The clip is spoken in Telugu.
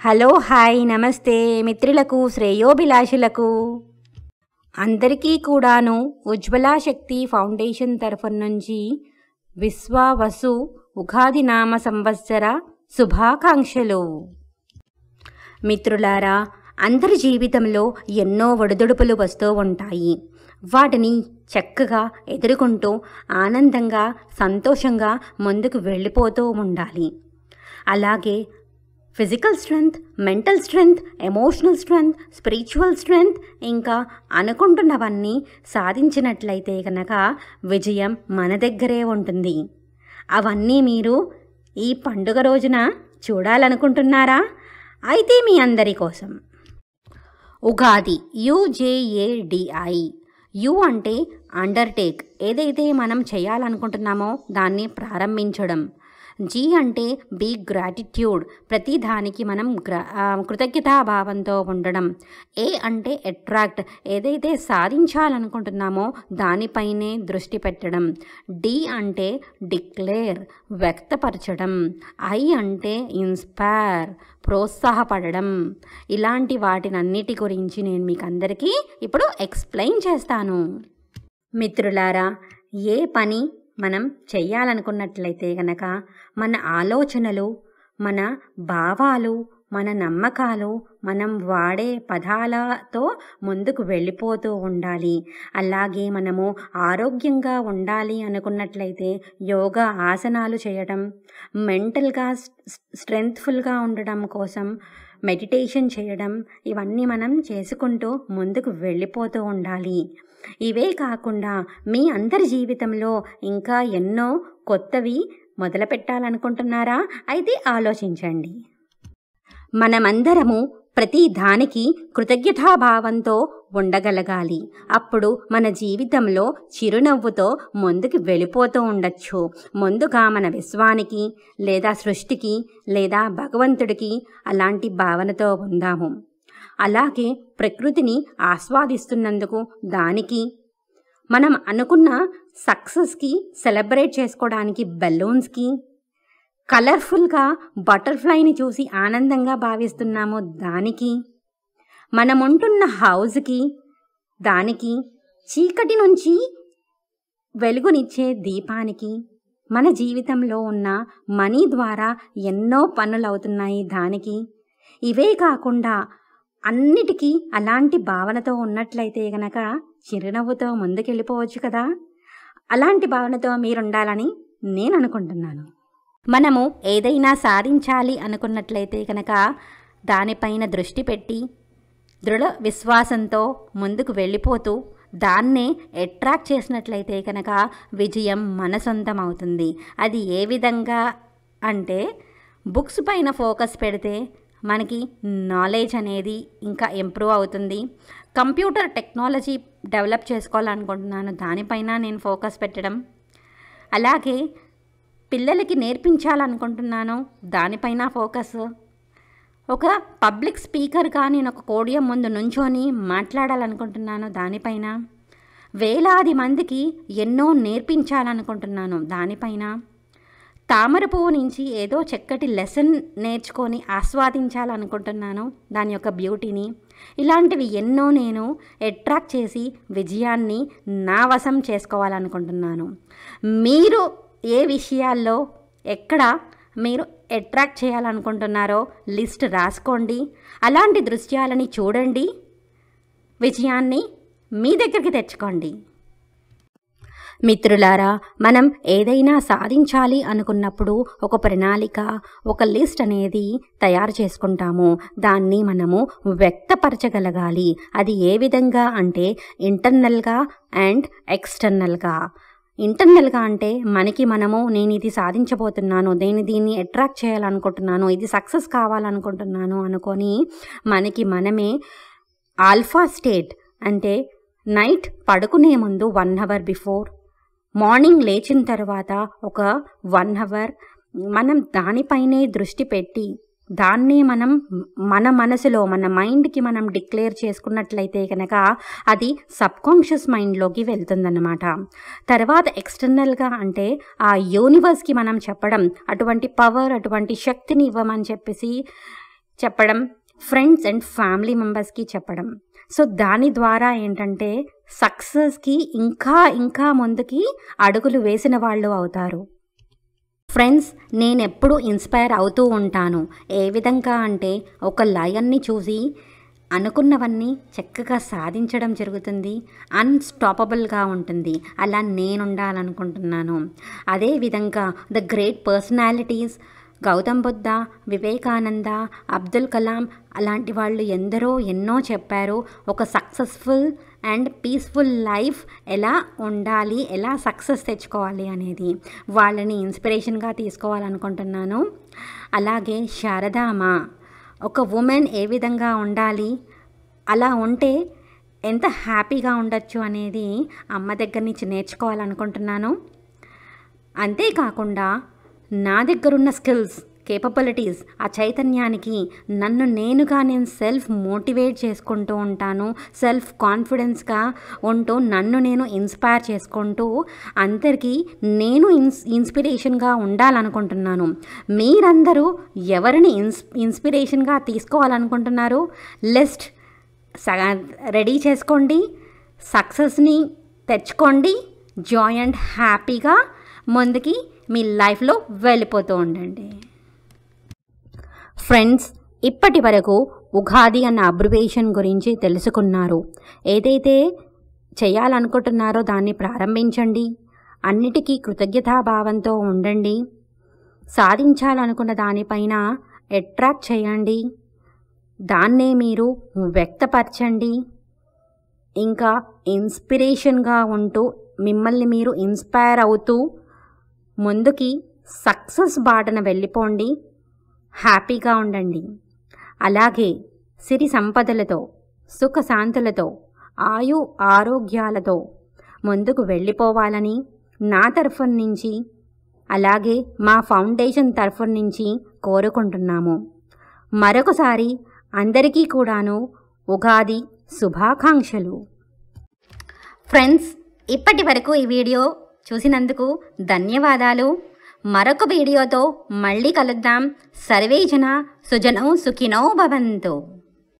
హలో హాయ్ నమస్తే మిత్రులకు శ్రేయోభిలాషులకు అందరికీ కూడాను ఉజ్వల శక్తి ఫౌండేషన్ తరఫు నుంచి విశ్వావసు ఉగాది నామ సంవత్సర శుభాకాంక్షలు. మిత్రులారా, అందరి జీవితంలో ఎన్నో ఒడిదుడుకులు వస్తూ ఉంటాయి. వాటిని చక్కగా ఎదుర్కొంటూ ఆనందంగా సంతోషంగా ముందుకు వెళ్ళిపోతూ ఉండాలి. అలాగే physical strength, mental strength, emotional strength, spiritual strength ఇంకా అనుకుంటున్నవన్నీ సాధించినట్లయితే కనుక విజయం మన దగ్గరే ఉంటుంది. అవన్నీ మీరు ఈ పండుగ రోజున చూడాలనుకుంటున్నారా? అయితే మీ అందరి కోసం ఉగాది UGADI. యు అంటే అండర్టేక్, ఏదైతే మనం చేయాలనుకుంటున్నామో దాన్ని ప్రారంభించడం. జీ అంటే బీ గ్రాటిట్యూడ్, ప్రతి దానికి మనం కృతజ్ఞతాభావంతో ఉండడం. ఏ అంటే అట్రాక్ట్, ఏదైతే సాధించాలనుకుంటున్నామో దానిపైనే దృష్టి పెట్టడం. డి అంటే డిక్లేర్, వ్యక్తపరచడం. ఐ అంటే ఇన్స్పైర్, ప్రోత్సాహపడడం. ఇలాంటి వాటినన్నిటి గురించి నేను మీకు అందరికీ ఇప్పుడు ఎక్స్ప్లెయిన్ చేస్తాను. మిత్రులారా, ఏ పని మనం చెయ్యాలనుకున్నట్లయితే కనుక మన ఆలోచనలు, మన భావాలు, మన నమ్మకాలు, మనం వాడే పదాలతో ముందుకు వెళ్ళిపోతూ ఉండాలి. అలాగే మనము ఆరోగ్యంగా ఉండాలి అనుకున్నట్లయితే యోగా ఆసనాలు చేయడం, మెంటల్గా స్ట్రెంగ్త్ఫుల్గా ఉండడం కోసం మెడిటేషన్ చేయడం, ఇవన్నీ మనం చేసుకుంటూ ముందుకు వెళ్ళిపోతూ ఉండాలి. ఇవే కాకుండా మీ అందరి జీవితంలో ఇంకా ఎన్నో కొత్తవి మొదలు పెట్టాలనుకుంటున్నారా? అయితే ఆలోచించండి. మనమందరము ప్రతి దానికి కృతజ్ఞతాభావంతో ఉండగలగాలి. అప్పుడు మన జీవితంలో చిరునవ్వుతో ముందుకు వెళ్ళిపోతూ ఉండొచ్చు. ముందుగా మన విశ్వానికి లేదా సృష్టికి లేదా భగవంతుడికి అలాంటి భావనతో ఉందాము. అలాగే ప్రకృతిని ఆస్వాదిస్తున్నందుకు దానికి, మనం అనుకున్న సక్సెస్కి సెలబ్రేట్ చేసుకోవడానికి బెలూన్స్కి, కలర్ఫుల్గా బటర్ఫ్లైని చూసి ఆనందంగా భావిస్తున్నాము దానికి, మనముంటున్న హౌస్కి దానికి, చీకటి నుంచి వెలుగునిచ్చే దీపానికి, మన జీవితంలో ఉన్న మనీ ద్వారా ఎన్నో పనులు అవుతున్నాయి దానికి. ఇవే కాకుండా అన్నిటికీ అలాంటి భావనతో ఉన్నట్లయితే గనక చిరునవ్వుతో ముందుకెళ్ళిపోవచ్చు కదా. అలాంటి భావనతో మీరుండాలని నేను అనుకుంటున్నాను. మనము ఏదైనా సాధించాలి అనుకున్నట్లయితే కనుక దానిపైన దృష్టి పెట్టి దృఢ విశ్వాసంతో ముందుకు వెళ్ళిపోతూ దాన్నే అట్రాక్ట్ చేసినట్లయితే కనుక విజయం మన సొంతం అవుతుంది. అది ఏ విధంగా అంటే, బుక్స్ పైన ఫోకస్ పెడితే మనకి నాలెడ్జ్ అనేది ఇంకా ఇంప్రూవ్ అవుతుంది. కంప్యూటర్ టెక్నాలజీ డెవలప్ చేసుకోవాలనుకుంటున్నాను, దానిపైన నేను ఫోకస్ పెట్టడం. అలాగే పిల్లలకి నేర్పించాలనుకుంటున్నాను, దానిపైన ఫోకస్. ఒక పబ్లిక్ స్పీకర్గా నేను ఒక పోడియం ముందు నుంచొని మాట్లాడాలనుకుంటున్నాను, దానిపైన. వేలాది మందికి ఎన్నో నేర్పించాలనుకుంటున్నాను, దానిపైన. తామర పువ్వు నుంచి ఏదో చక్కటి లెసన్ నేర్చుకొని ఆస్వాదించాలనుకుంటున్నాను, దాని యొక్క బ్యూటీని. ఇలాంటివి ఎన్నో నేను అట్రాక్ట్ చేసి విజయాన్ని నా వశం చేసుకోవాలనుకుంటున్నాను. మీరు ఏ విషయాల్లో ఎక్కడ మీరు అట్రాక్ట్ చేయాలనుకుంటున్నారో లిస్ట్ రాసుకోండి. అలాంటి దృశ్యాలని చూడండి, విజయాన్ని మీ దగ్గరికి తెచ్చుకోండి. మిత్రులారా, మనం ఏదైనా సాధించాలి అనుకున్నప్పుడు ఒక ప్రణాళిక, ఒక లిస్ట్ అనేది తయారు చేసుకుంటాము. దాన్ని మనము వ్యక్తపరచగలగాలి. అది ఏ విధంగా అంటే ఇంటర్నల్గా అండ్ ఎక్స్టర్నల్గా. ఇంటర్నల్గా అంటే నేను ఇది సాధించబోతున్నాను, దీన్ని అట్రాక్ట్ చేయాలనుకుంటున్నాను, ఇది సక్సెస్ కావాలనుకుంటున్నాను అనుకొని మనమే ఆల్ఫా స్టేట్ అంటే నైట్ పడుకునే ముందు 1 hour బిఫోర్, మార్నింగ్ లేచిన తర్వాత ఒక 1 hour మనం దానిపైనే దృష్టి పెట్టి దాన్ని మనం మన మనసులో మన మైండ్కి మనం డిక్లేర్ చేసుకున్నట్లయితే కనుక అది సబ్కాన్షియస్ మైండ్లోకి వెళ్తుందన్నమాట. తర్వాత ఎక్స్టర్నల్గా అంటే ఆ యూనివర్స్కి మనం చెప్పడం, అటువంటి పవర్, అటువంటి శక్తిని ఇవ్వమని చెప్పేసి చెప్పడం, ఫ్రెండ్స్ అండ్ ఫ్యామిలీ మెంబర్స్కి చెప్పడం. సో దాని ద్వారా ఏంటంటే సక్సెస్కి ఇంకా ముందుకి అడుగులు వేసిన వాళ్ళు అవుతారు. ఫ్రెండ్స్, నేను ఎప్పుడు ఇన్స్పైర్ అవుతూ ఉంటాను. ఏ విధంగా అంటే ఒక లయన్ని చూసి అనుకున్నవన్నీ చక్కగా సాధించడం జరుగుతుంది, అన్స్టాపబుల్గా ఉంటుంది. అలా నేను ఉండాలనుకుంటున్నాను. అదేవిధంగా the great personalities Gautam Buddha, Vivekananda, Abdul Kalam అలాంటి వాళ్ళు ఎన్నో చెప్పారు ఒక సక్సెస్ఫుల్ అండ్ పీస్ఫుల్ లైఫ్ ఎలా ఉండాలి, ఎలా సక్సెస్ తెచ్చుకోవాలి అనేది. వాళ్ళని ఇన్స్పిరేషన్గా తీసుకోవాలనుకుంటున్నాను. అలాగే శారదామ్మ, ఒక ఉమెన్ ఏ విధంగా ఉండాలి, అలా ఉంటే ఎంత హ్యాపీగా ఉండొచ్చు అనేది అమ్మ దగ్గర నుంచి నేర్చుకోవాలనుకుంటున్నాను. అంతేకాకుండా నా దగ్గరున్న స్కిల్స్, కేపబిలిటీస్, ఆ చైతన్యానికి నేను సెల్ఫ్ మోటివేట్ చేసుకుంటూ ఉంటాను. సెల్ఫ్ కాన్ఫిడెన్స్గా ఉంటూ నేను ఇన్స్పైర్ చేసుకుంటూ అందరికీ నేను ఇన్స్పిరేషన్గా ఉండాలనుకుంటున్నాను. మీరందరూ ఎవరిని ఇన్స్పిరేషన్గా తీసుకోవాలనుకుంటున్నారు? లిస్ట్ రెడీ చేసుకోండి, సక్సెస్ని తెచ్చుకోండి, జాయ్ అండ్ హ్యాపీగా ముందుకి మీ లైఫ్లో వెళ్ళిపోతూ ఉండండి. ఫ్రెండ్స్, ఇప్పటి వరకు ఉగాది అన్న అబ్రివేషన్ గురించి తెలుసుకున్నారు. ఏదైతే చేయాలనుకుంటున్నారో దాన్ని ప్రారంభించండి. అన్నిటికీ కృతజ్ఞతాభావంతో ఉండండి. సాధించాలనుకున్న దానిపైన అట్రాక్ట్ చేయండి, దాన్నే మీరు వ్యక్తపరచండి. ఇంకా ఇన్స్పిరేషన్గా ఉంటూ మిమ్మల్ని మీరు ఇన్స్పైర్ అవుతూ ముందుకి సక్సెస్ బాటన వెళ్ళిపోండి. హ్యాపీగా ఉండండి. అలాగే సిరి సంపదలతో, సుఖశాంతులతో, ఆరోగ్యాలతో ముందుకు వెళ్ళిపోవాలని నా తరఫు నుంచి, అలాగే మా ఫౌండేషన్ తరఫు నుంచి కోరుకుంటున్నాము. మరొకసారి అందరికీ కూడాను ఉగాది శుభాకాంక్షలు. ఫ్రెండ్స్, ఇప్పటి వరకు ఈ వీడియో చూసినందుకు ధన్యవాదాలు. మరొక వీడియోతో మళ్ళీ కలుద్దాం. సర్వే జన సుజనో సుఖినో భవంతు.